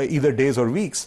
either days or weeks,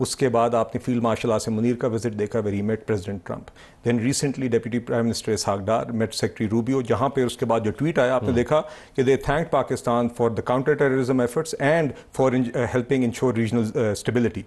اس کے بعد آپ نے فیلڈ مارشل آسم منیر کا وزٹ دیکھا ویری میٹ پریزیڈنٹ ٹرمپ. دین recently deputy prime minister Ishaq Dar meat secretary Rubio, جہاں پہ اس کے بعد جو ٹویٹ آیا آپ نے دیکھا کہ they thank Pakistan for the counter terrorism efforts and for helping ensure regional stability.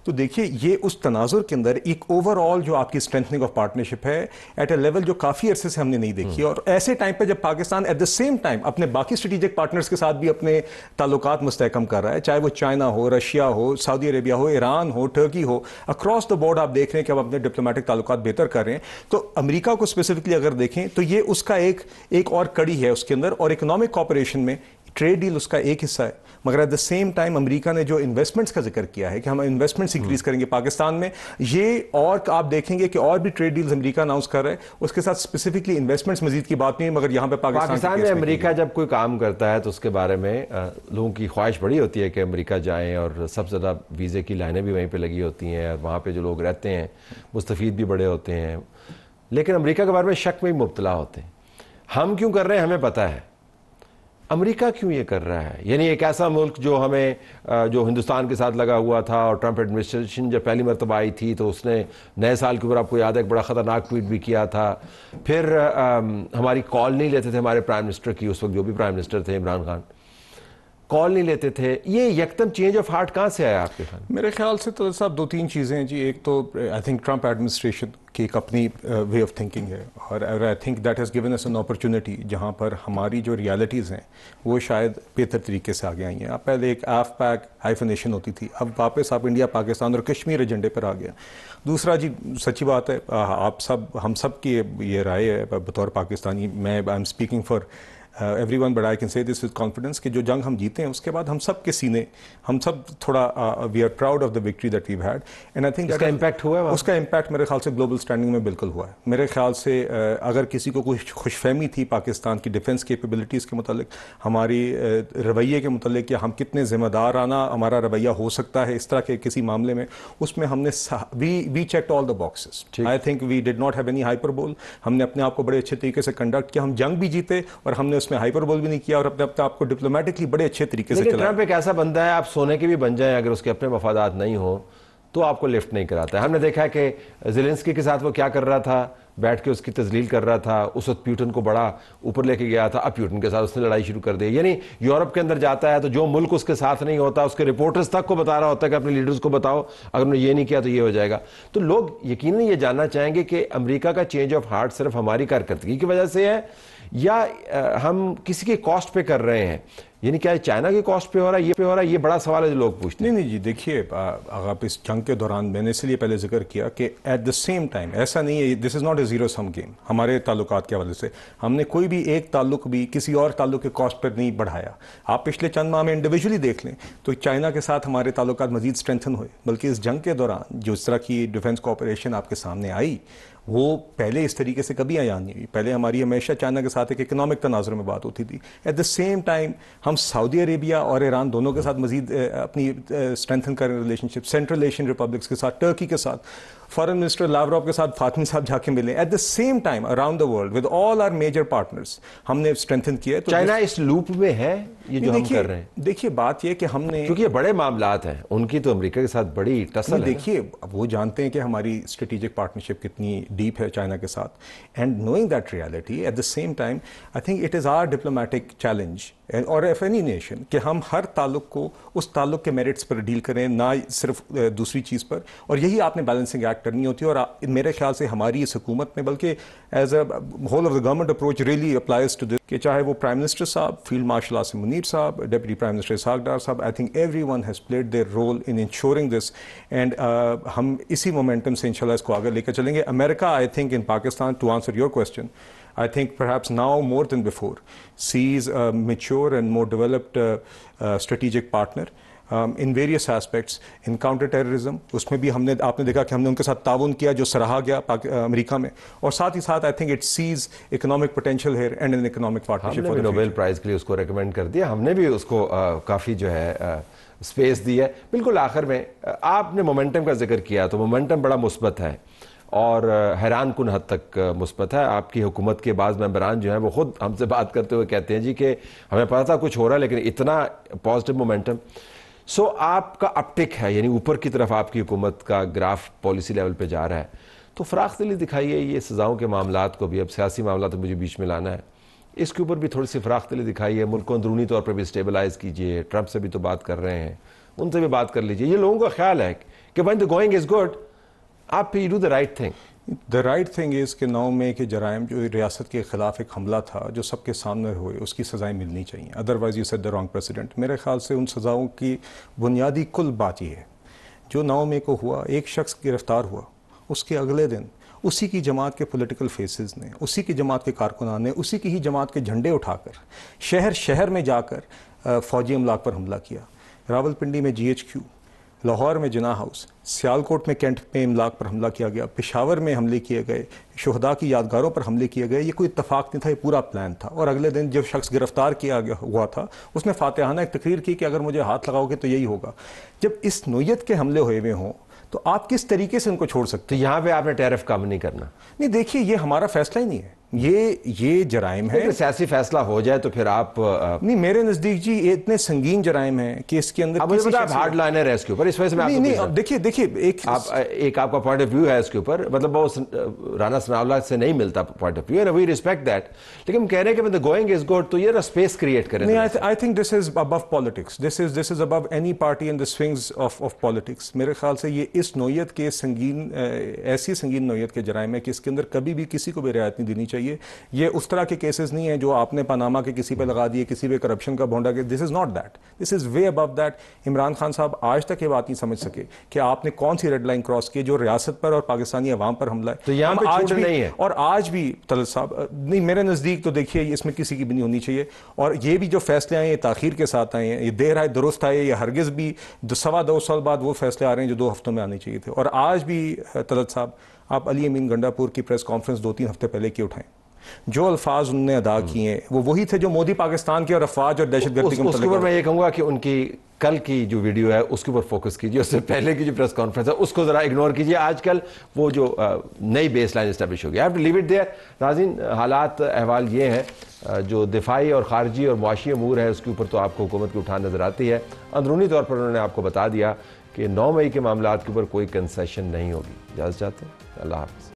تو دیکھیے یہ اس تناظر کے اندر ایک اوور آل جو آپ کی اسٹرینتھنگ آف پارٹنرشپ ہے ایٹ اے لیول جو کافی عرصے سے ہم نے نہیں دیکھی, اور ایسے ٹائم پہ جب Pakistan at the same time اپنے باقی اسٹریٹجک پارٹنرز کے ساتھ بھی اپنے تعلقات مستحکم کر رہا ہے, چاہے وہ چائنا ہو, رشیا ہو, سعودی عربیہ ہو, ایران ہو, ٹرکی ہو, اکراس دا بورڈ آپ دیکھ رہے ہیں کہ ہم اپنے ڈپلومیٹک تعلقات بہتر کر رہے ہیں. تو امریکہ کو اسپیسیفکلی اگر دیکھیں تو یہ اس کا ایک اور کڑی ہے اس کے اندر, اور اکنامک کوآپریشن میں ٹریڈ ڈیل اس کا ایک حصہ ہے. مگر ایٹ دا سیم ٹائم امریکہ نے جو انویسٹمنٹس کا ذکر کیا ہے کہ ہم انویسٹمنٹس انکریز کریں گے پاکستان میں, یہ اور آپ دیکھیں گے کہ اور بھی ٹریڈ ڈیلز امریکہ اناؤنس کر رہا ہے, اس کے ساتھ اسپیسیفکلی انویسٹمنٹس مزید کی بات نہیں ہے. مگر یہاں پہ پاکستان میں امریکہ جب کوئی کام کرتا ہے تو اس کے بارے میں لوگوں کی خواہش بڑی ہوتی ہے کہ امریکہ جائیں, اور سب سے زیادہ ویزے کی لائنیں بھی وہیں پہ لگی ہوتی ہیں, اور وہاں پہ جو لوگ رہتے ہیں مستفید بھی بڑے ہوتے ہیں. لیکن امریکہ کے بارے میں شک میں مبتلا ہوتے ہیں. ہم کیوں کر رہے ہیں ہمیں پتہ ہے, امریکہ کیوں یہ کر رہا ہے. یعنی ایک ایسا ملک جو ہمیں جو ہندوستان کے ساتھ لگا ہوا تھا, اور ٹرمپ ایڈمنسٹریشن جب پہلی مرتبہ آئی تھی تو اس نے نئے سال کے اوپر آپ کو یاد ہے ایک بڑا خطرناک ٹویٹ بھی کیا تھا. پھر ہماری کال نہیں لیتے تھے ہمارے پرائم منسٹر کی, اس وقت جو بھی پرائم منسٹر تھے عمران خان, کال نہیں لیتے تھے. یہ یکدم چینج آف ہارٹ کہاں سے آیا آپ کے خیال؟ میرے خیال سے تو صاحب دو تین چیزیں ہیں جی. ایک تو آئی تھنک ٹرمپ ایڈمنسٹریشن کی ایک اپنی وے آف تھنکنگ ہے, اور I think that has given us an opportunity جہاں پر ہماری جو ریالٹیز ہیں وہ شاید بہتر طریقے سے آگے آئی ہیں. اب پہلے ایک ایف پیک ہائیفنیشن ہوتی تھی, اب واپس آپ انڈیا پاکستان اور کشمیر ایجنڈے پر آ گیا. دوسرا جی سچی بات ہے, ہم سب کی یہ رائے ہے بطور پاکستانی, میں I am speaking for everyone, but I can say this with confidence کہ جو جنگ ہم جیتے ہیں اس کے بعد ہم سب کے سینے, ہم سب تھوڑا we are proud of the victory that we've had, and I think اس کا امپیکٹ ہوا ہے, اس کا امپیکٹ میرے خیال سے گلوبل اسٹینڈنگ میں بالکل ہوا ہے. میرے خیال سے اگر کسی کو کوئی خوش فہمی تھی پاکستان کی ڈیفنس کیپیبلٹیز کے متعلق, ہماری رویے کے متعلق کہ ہم کتنے ذمہ دارانہ ہمارا رویہ ہو سکتا ہے اس طرح کے کسی معاملے میں, اس میں ہم نے we checked all the boxes. I think we did not have any hyperbole. ہم نے اپنے آپ کو بڑے اچھے طریقے سے کنڈکٹ کیا, ہم جنگ بھی جیتے اور ہم نے اس میں ہائپر بول بھی نہیں کیا, اور اپنے آپ کو ڈپلومیٹکلی بڑے اچھے طریقے سے چلایا. لیکن ٹرمپ ایک ایسا بندہ ہے, آپ سونے کے بھی بن جائیں, اگر اس کے اپنے مفادات نہیں ہوں تو آپ کو لفٹ نہیں کراتا ہے. ہم نے دیکھا ہے کہ زیلنسکی کے ساتھ وہ کیا کر رہا تھا, بیٹھ کے اس کی تذلیل کر رہا تھا. اس وقت پیوٹن کو بڑا اوپر لے کے گیا تھا, اب پیوٹن کے ساتھ اس نے لڑائی شروع کر دی. یعنی یورپ کے اندر جاتا ہے تو جو ملک اس کے ساتھ نہیں ہوتا اس کے رپورٹرز تک کو بتا رہا ہوتا ہے کہ اپنے لیڈرز کو بتاؤ, اگر انہوں نے یہ نہیں کیا تو یہ ہو جائے گا. تو لوگ یقیناً یہ جاننا چاہیں گے کہ امریکہ کا چینج آف ہارٹ صرف ہماری کارکردگی کی وجہ سے ہے یا ہم کسی کے کاسٹ پہ کر رہے ہیں. یعنی کیا چائنا کے کاسٹ پہ ہو رہا ہے, یہ بڑا سوال ہے جو لوگ پوچھتے ہیں. نہیں جی دیکھیے, آپ اس جنگ کے دوران میں نے اس لیے پہلے ذکر کیا کہ ایٹ دا سیم ٹائم ایسا نہیں ہے, this is not a zero sum game. ہمارے تعلقات کے حوالے سے ہم نے کوئی بھی ایک تعلق بھی کسی اور تعلق کے کاسٹ پر نہیں بڑھایا. آپ پچھلے چند ماہ میں انڈیویجولی دیکھ لیں تو چائنا کے ساتھ ہمارے تعلقات مزید اسٹرینتھن ہوئے, بلکہ اس جنگ کے دوران جو اس طرح کی ڈیفنس کوآپریشن آپ کے سامنے آئی وہ پہلے اس طریقے سے کبھی عیان نہیں ہوئی. پہلے ہماری ہمیشہ چائنا کے ساتھ ایک اکنامک تناظر میں بات ہوتی تھی. ایٹ دا سیم ٹائم ہم سعودی عربیہ اور ایران دونوں کے ساتھ مزید اپنی اسٹرینتھن کر رہے ہیں ریلیشن شپ, سینٹرل ایشین ریپبلکس کے ساتھ, ٹرکی کے ساتھ, فارن منسٹر لاوروف کے ساتھ فاطمی صاحب جا کے ملے. At the same time around the world with all our major partners ہم نے اسٹرینتھن کیا ہے. چائنا اس لوپ میں ہے یہ جو ہم کر رہے ہیں. دیکھیے بات یہ کہ ہم نے, کیونکہ یہ بڑے معاملات ہیں ان کی, تو امریکہ کے ساتھ بڑی ٹسل ہے. دیکھیے وہ جانتے ہیں کہ ہماری اسٹریٹجک پارٹنرشپ کتنی ڈیپ ہے چائنا کے ساتھ, and knowing that reality at the same time I think it is our diplomatic challenge اور آف اینی نیشن کہ ہم ہر تعلق کو اس تعلق کے میرٹس پر ڈیل کریں, نہ صرف دوسری چیز پر. اور یہی آپ نے بیلنسنگ ایکٹ کرنی ہوتی ہے, اور میرے خیال سے ہماری اس حکومت میں بلکہ as a whole of the government approach really applies to this, کہ چاہے وہ prime minister sahib, field marshal Asim Munir sahib, deputy prime minister Ishaq Dar sahib, I think everyone has played their role in ensuring this, and ہم اسی مومنٹم سے انشاءاللہ اس کو آگے لے کر چلیں گے. امریکہ I think in Pakistan, to answer your question, I think perhaps now more than before sees a mature and more developed strategic partner in various aspects in counter terrorism. اس میں بھی آپ نے دیکھا کہ ہم نے ان کے ساتھ تعاون کیا جو سراہا گیا امریکہ میں, اور ساتھ ہی ساتھ I think it sees economic potential here and an economic partnership. ہم نے بھی نوبل پرائز کے لیے اس کو ریکمینڈ کر دیا, ہم نے بھی اس کو کافی جو ہے اسپیس دی ہے. بالکل آخر میں آپ نے مومنٹم کا ذکر کیا, تو مومنٹم بڑا مثبت ہے اور حیران کن حد تک مثبت ہے. آپ کی حکومت کے بعض ممبران جو ہیں وہ خود ہم سے بات کرتے ہوئے کہتے ہیں جی کہ ہمیں پتا تھا کچھ ہو رہا ہے لیکن اتنا پازیٹیو مومنٹم. سو آپ کا اپٹک ہے، یعنی اوپر کی طرف آپ کی حکومت کا گراف پالیسی لیول پہ جا رہا ہے، تو فراخ دلی دکھائیے یہ سزاؤں کے معاملات کو بھی، اب سیاسی معاملات مجھے بیچ میں لانا ہے، اس کے اوپر بھی تھوڑی سی فراخ دلی دکھائیے، ملک کو اندرونی طور پر بھی اسٹیبلائز کیجئے، ٹرمپ سے بھی تو بات کر رہے ہیں، ان سے بھی بات کر لیجئے. یہ لوگوں کا خیال ہے کہ when the going is good آپ you do the right thing. The right thing is کہ 9 مئی کے جرائم جو ریاست کے خلاف ایک حملہ تھا جو سب کے سامنے ہوئے، اس کی سزائیں ملنی چاہیے. Otherwise you set the wrong precedent. میرے خیال سے ان سزاؤں کی بنیادی کل بات یہ ہے جو 9 مئی کو ہوا، ایک شخص گرفتار ہوا، اس کے اگلے دن اسی کی جماعت کے پولیٹیکل فیسز نے، اسی کی جماعت کے کارکنان نے اسی کی ہی جماعت کے جھنڈے اٹھا کر شہر شہر میں جا کر فوجی املاک پر حملہ کیا. راولپنڈی میں GHQ، لاہور میں جناح ہاؤس، سیالکوٹ میں کینٹ میں املاک پر حملہ کیا گیا، پشاور میں حملے کیے گئے، شہداء کی یادگاروں پر حملے کیے گئے. یہ کوئی اتفاق نہیں تھا، یہ پورا پلان تھا. اور اگلے دن جب شخص گرفتار کیا ہوا تھا اس نے فاتحانہ ایک تقریر کی کہ اگر مجھے ہاتھ لگاؤ گے تو یہی ہوگا. جب اس نوعیت کے حملے ہوئے ہوئے ہوں تو آپ کس طریقے سے ان کو چھوڑ سکتے تو یہاں پہ آپ نے ٹیرف کم نہیں کرنا؟ نہیں دیکھیے، یہ ہمارا فیصلہ ہی نہیں ہے، یہ جرائم ہے. سیاسی فیصلہ ہو جائے تو پھر آپ نہیں، میرے نزدیک جی یہ اتنے سنگین جرائم ہیں کہ اس کے اندر مجھے پتا ہارڈ لائنر ہے اس کے اوپر، اس وجہ سے میں نہیں دیکھیے ایک آپ کا پوائنٹ آف ویو ہے اس کے اوپر، مطلب وہ رانا ثناء اللہ سے نہیں ملتا point of view, and we respect that, لیکن ہم کہہ رہے ہیں کہ the going is good تو یہ اسپیس کریٹ کریں. نہیں، I think this is above politics. This is above any party in the swings of politics. میرے خیال سے یہ اس نوعیت کے سنگین، ایسی سنگین نوعیت کے جرائم ہے کہ اس کے اندر کبھی بھی کسی کو بھی رعایت نہیں دینی چاہیے. یہ اس طرح کے کیسز نہیں ہیں جو آپ نے پاناما کے کسی پہ لگا دیے، کسی پہ کرپشن کا بھونڈا کے. This is not that, this is way about that. Imran Khan صاحب آج تک یہ بات نہیں سمجھ سکے کہ آپ نے کون سی ریڈ لائن کراس کی جو ریاست پر اور پاکستانی عوام پر حملہ ہے. تو یہاں پہ چھوٹ نہیں ہے. اور آج بھی طلعت صاحب نہیں، میرے نزدیک تو دیکھیے اس میں کسی کی بھی نہیں ہونی چاہیے. اور یہ بھی جو فیصلے آئے ہیں یہ تاخیر کے ساتھ آئے ہیں، یہ دیر آئے درست آئے. یہ ہرگز بھی 2 سال بعد وہ فیصلے آ رہے ہیں جو 2 ہفتوں میں آنے چاہیے تھے. اور آج بھی طلعت صاحب آپ علی امین گنڈاپور کی پریس کانفرنس 2-3 ہفتے پہلے کی اٹھائیں، جو الفاظ انہوں نے ادا کیے ہیں وہ وہی تھے جو مودی پاکستان کے اور افواج اور دہشت گردی کے اس کے اوپر میں یہ کہوں گا کہ ان کی کل کی جو ویڈیو ہے اس کے اوپر فوکس کیجیے، اس سے پہلے کی جو پریس کانفرنس ہے اس کو ذرا اگنور کیجیے. آج کل وہ جو نئی بیس لائن اسٹیبلش ہو گیا، have to leave it there. ناظرین، حالات احوال یہ ہیں، جو دفاعی اور خارجی اور معاشی امور ہے اس کے اوپر تو آپ کو حکومت کی اٹھان نظر آتی ہے. اندرونی طور پر انہوں نے آپ کو بتا دیا کہ 9 مئی کے معاملات کے اوپر کوئی کنسیشن نہیں ہوگی. اجازت چاہتے ہیں؟ اللہ حافظ.